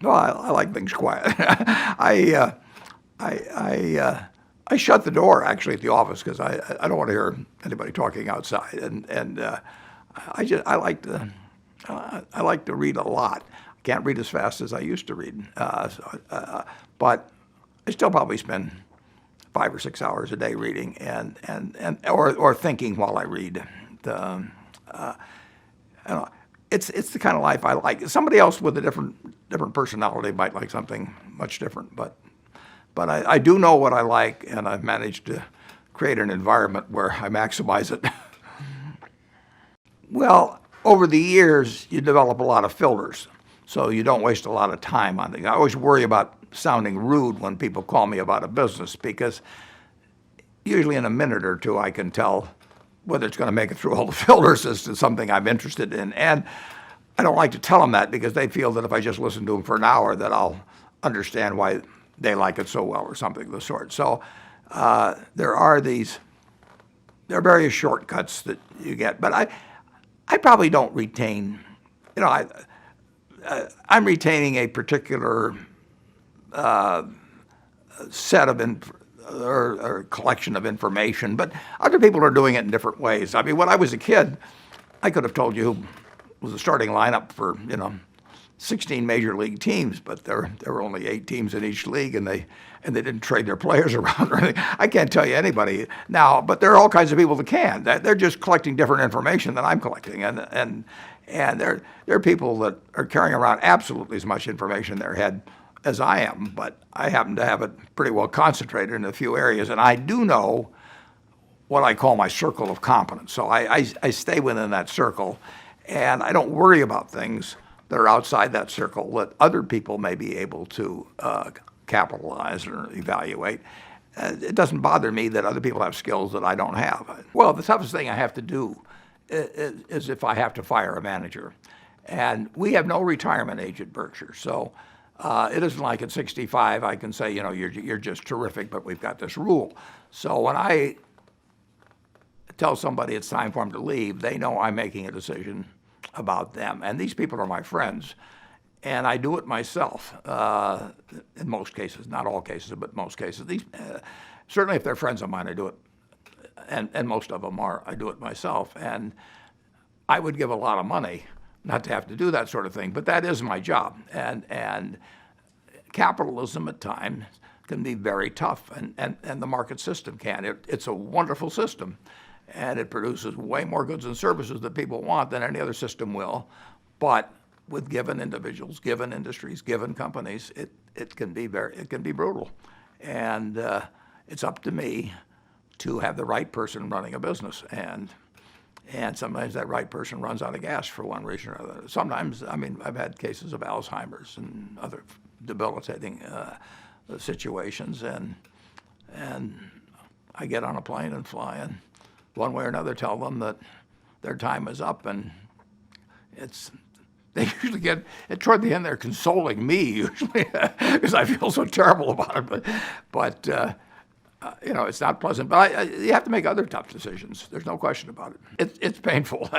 No, I like things quiet. I shut the door actually at the office because I don't want to hear anybody talking outside, and I like to read a lot. I can't read as fast as I used to read, but I still probably spend 5 or 6 hours a day reading or thinking while I read. The, you know, it's the kind of life I like. Somebody else with a different personality might like something much different, but I do know what I like, and I've managed to create an environment where I maximize it. Well, over the years, you develop a lot of filters, so you don't waste a lot of time on things. I always worry about sounding rude when people call me about a business because usually in a minute or two I can tell whether it's going to make it through all the filters as to something I'm interested in. And I don't like to tell them that because they feel that if I just listen to them for an hour that I'll understand why they like it so well or something of the sort. So there are various shortcuts that you get, but I probably don't retain, I'm retaining a particular set of or collection of information, but other people are doing it in different ways. I mean, when I was a kid, I could have told you who was the starting lineup for 16 major league teams, but there were only 8 teams in each league, and they didn't trade their players around or anything. I can't tell you anybody now, but there are all kinds of people that can. They're just collecting different information than I'm collecting, and there are people that are carrying around absolutely as much information in their head as I am, but I happen to have it pretty well concentrated in a few areas, and I do know what I call my circle of competence. So I stay within that circle, and I don't worry about things that are outside that circle that other people may be able to capitalize or evaluate. It doesn't bother me that other people have skills that I don't have. Well, the toughest thing I have to do is if I have to fire a manager. And we have no retirement age at Berkshire. So it isn't like at 65 I can say, you're just terrific, but we've got this rule. So when I tell somebody it's time for them to leave, they know I'm making a decision about them. And these people are my friends. And I do it myself in most cases, not all cases, but most cases. Certainly if they're friends of mine, I do it. And most of them are. I do it myself. And I would give a lot of money not to have to do that sort of thing, but that is my job. And capitalism at times can be very tough, and the market system can. It's a wonderful system, and it produces way more goods and services that people want than any other system will. But with given individuals, given industries, given companies, it can be brutal. And it's up to me to have the right person running a business. And sometimes that right person runs out of gas for one reason or another. Sometimes, I've had cases of Alzheimer's and other debilitating situations, and I get on a plane and fly, and one way or another tell them that their time is up, and they usually get, toward the end they're consoling me usually because I feel so terrible about it, but it's not pleasant. But you have to make other tough decisions. There's no question about it. It's painful,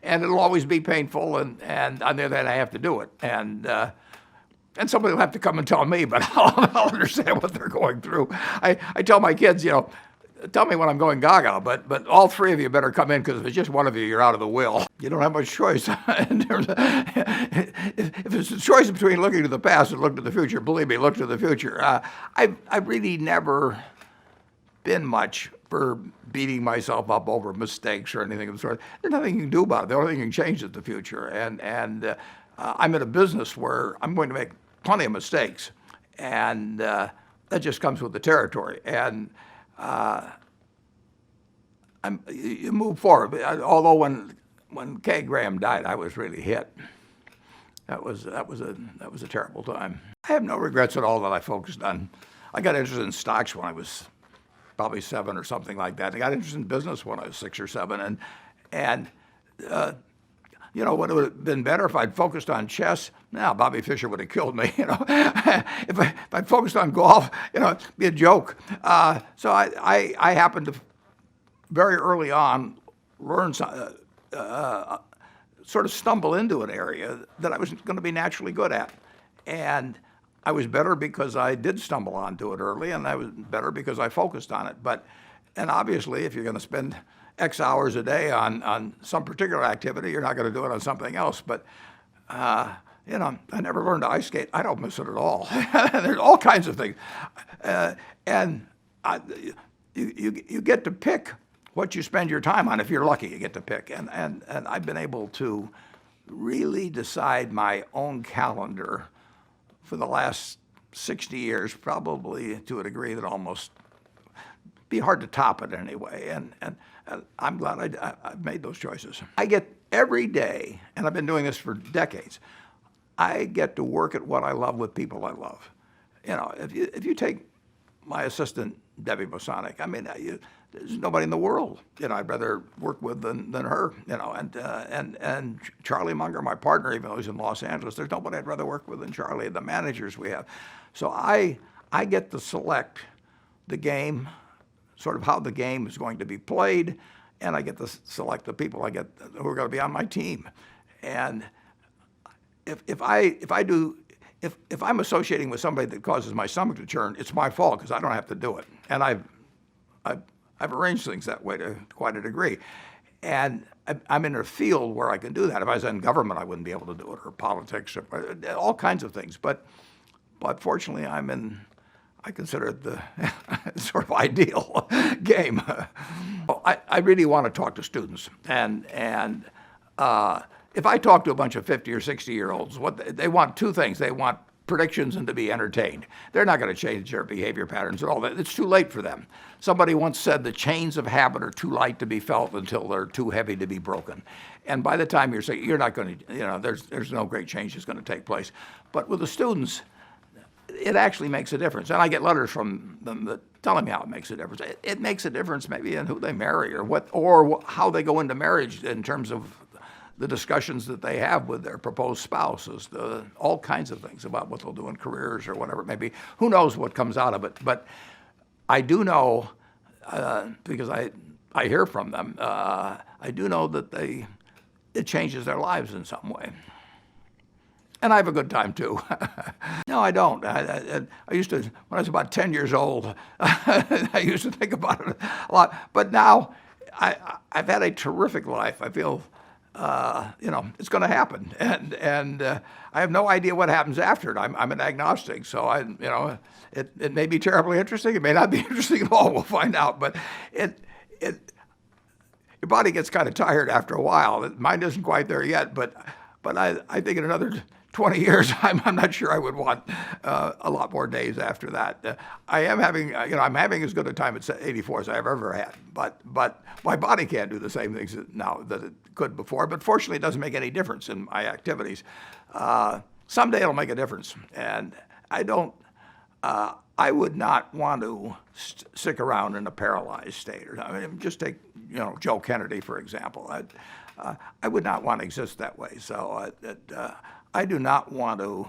and it'll always be painful. And on the other hand, I have to do it. And somebody will have to come and tell me, but I'll understand what they're going through. I tell my kids, tell me when I'm going gaga, but all 3 of you better come in, because if it's just one of you, you're out of the will. You don't have much choice. If it's a choice between looking to the past and looking to the future, believe me, look to the future. I've really never been much for beating myself up over mistakes or anything of the sort. There's nothing you can do about it. The only thing you can change is the future. And I'm in a business where I'm going to make plenty of mistakes, and that just comes with the territory. And you move forward. Although when Kay Graham died, I was really hit. That was a terrible time. I have no regrets at all that I focused on. I got interested in stocks when I was probably 7 or something like that. I got interested in business when I was 6 or 7, and would it have been better if I'd focused on chess? No, Bobby Fischer would have killed me. If I'd focused on golf, it'd be a joke. So I happened to very early on learn sort of stumble into an area that I was going to be naturally good at, And I was better because I did stumble onto it early, and I was better because I focused on it. And obviously, if you're going to spend X hours a day on some particular activity, you're not going to do it on something else. But I never learned to ice skate. I don't miss it at all. There's all kinds of things, and you get to pick what you spend your time on. If you're lucky, you get to pick. And I've been able to really decide my own calendar for the last 60 years, probably to a degree that almost be hard to top it anyway. And I'm glad I've made those choices. I get every day, and I've been doing this for decades, I get to work at what I love with people I love. If you take my assistant, Debbie Bosonic, I mean, there's nobody in the world I'd rather work with than her. And Charlie Munger, my partner, even though he's in Los Angeles, there's nobody I'd rather work with than Charlie. The managers we have, so I get to select the game, sort of how the game is going to be played, and I get to select the people who are going to be on my team. And if I'm associating with somebody that causes my stomach to churn, it's my fault because I don't have to do it. And I've arranged things that way to quite a degree. And I'm in a field where I can do that. If I was in government, I wouldn't be able to do it, or politics, or all kinds of things. But fortunately, I consider it the sort of ideal game. I really want to talk to students, and if I talk to a bunch of 50 or 60-year-olds, they want two things. They want predictions and to be entertained. They're not going to change their behavior patterns at all. It's too late for them. Somebody once said the chains of habit are too light to be felt until they're too heavy to be broken. And by the time you're not going to, there's no great change that's going to take place. But with the students, it actually makes a difference. And I get letters from them that telling me how it makes a difference. It makes a difference maybe in who they marry or how they go into marriage in terms of the discussions that they have with their proposed spouses, all kinds of things about what they'll do in careers or whatever it may be. Who knows what comes out of it? But I do know, because I hear from them, I do know that it changes their lives in some way. And I have a good time too. No, I don't. I used to, when I was about 10 years old, I used to think about it a lot. But now I've had a terrific life. I feel it's going to happen, and I have no idea what happens after it. I'm an agnostic, so it may be terribly interesting. It may not be interesting at all. We'll find out. But your body gets kind of tired after a while. Mine isn't quite there yet, but I think in another 20 years, I'm not sure I would want a lot more days after that. I'm having as good a time at 84 as I've ever had, but my body can't do the same things now that it could before. But fortunately, it doesn't make any difference in my activities. Someday it'll make a difference, and I would not want to stick around in a paralyzed state. Just take Joe Kennedy for example. I would not want to exist that way. So I do not want to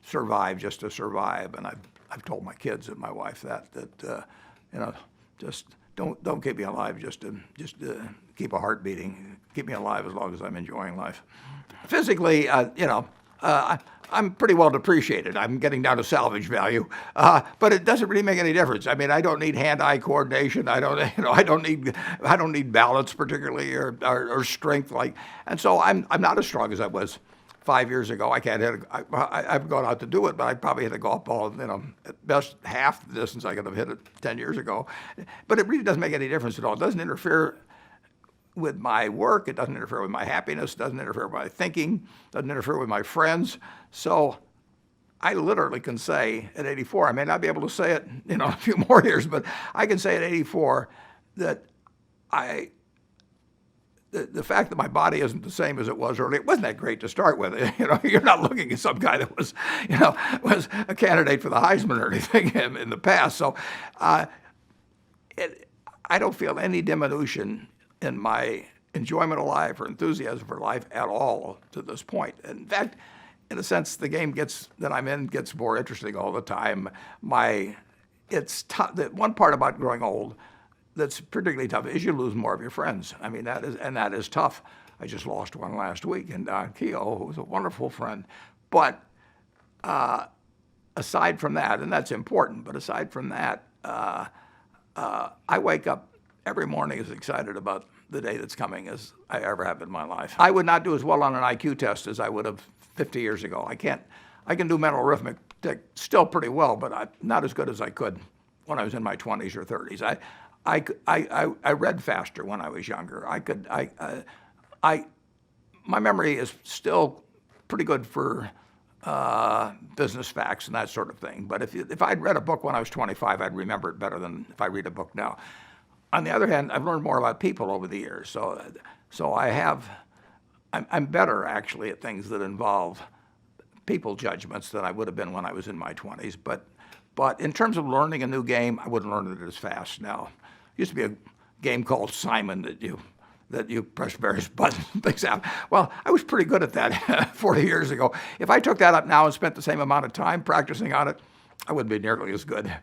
survive just to survive, and I've told my kids and my wife that just don't keep me alive just to keep a heart beating. Keep me alive as long as I'm enjoying life. Physically, I'm pretty well depreciated. I'm getting down to salvage value, but it doesn't really make any difference. I mean, I don't need hand-eye coordination. I don't need balance particularly or strength and so I'm not as strong as I was 5 years ago. I can't hit. I've gone out to do it, but I probably hit a golf ball, at best half the distance I could have hit it 10 years ago. But it really doesn't make any difference at all. It doesn't interfere with my work. It doesn't interfere with my happiness. It doesn't interfere with my thinking. It doesn't interfere with my friends. So I literally can say at 84, I may not be able to say it, a few more years, but I can say at 84 that the fact that my body isn't the same as it was early, it wasn't that great to start with. You're not looking at some guy that was a candidate for the Heisman or anything in the past. So I don't feel any diminution in my enjoyment of life or enthusiasm for life at all to this point. In fact, in a sense, the game that I'm in gets more interesting all the time. It's tough. The one part about growing old that's particularly tough is you lose more of your friends. I mean, that is tough. I just lost one last week, and Don Keogh, who was a wonderful friend. But aside from that, and that's important, but aside from that, I wake up every morning as excited about the day that's coming as I ever have in my life. I would not do as well on an IQ test as I would have 50 years ago. I can do mental arithmetic still pretty well, but not as good as I could when I was in my 20s or 30s. I read faster when I was younger. My memory is still pretty good for business facts and that sort of thing. But if I'd read a book when I was 25, I'd remember it better than if I read a book now. On the other hand, I've learned more about people over the years. So I'm better actually at things that involve people judgments than I would have been when I was in my 20s. But in terms of learning a new game, I wouldn't learn it as fast now. It used to be a game called Simon that you press various buttons and things out. Well, I was pretty good at that 40 years ago. If I took that up now and spent the same amount of time practicing on it, I wouldn't be nearly as good.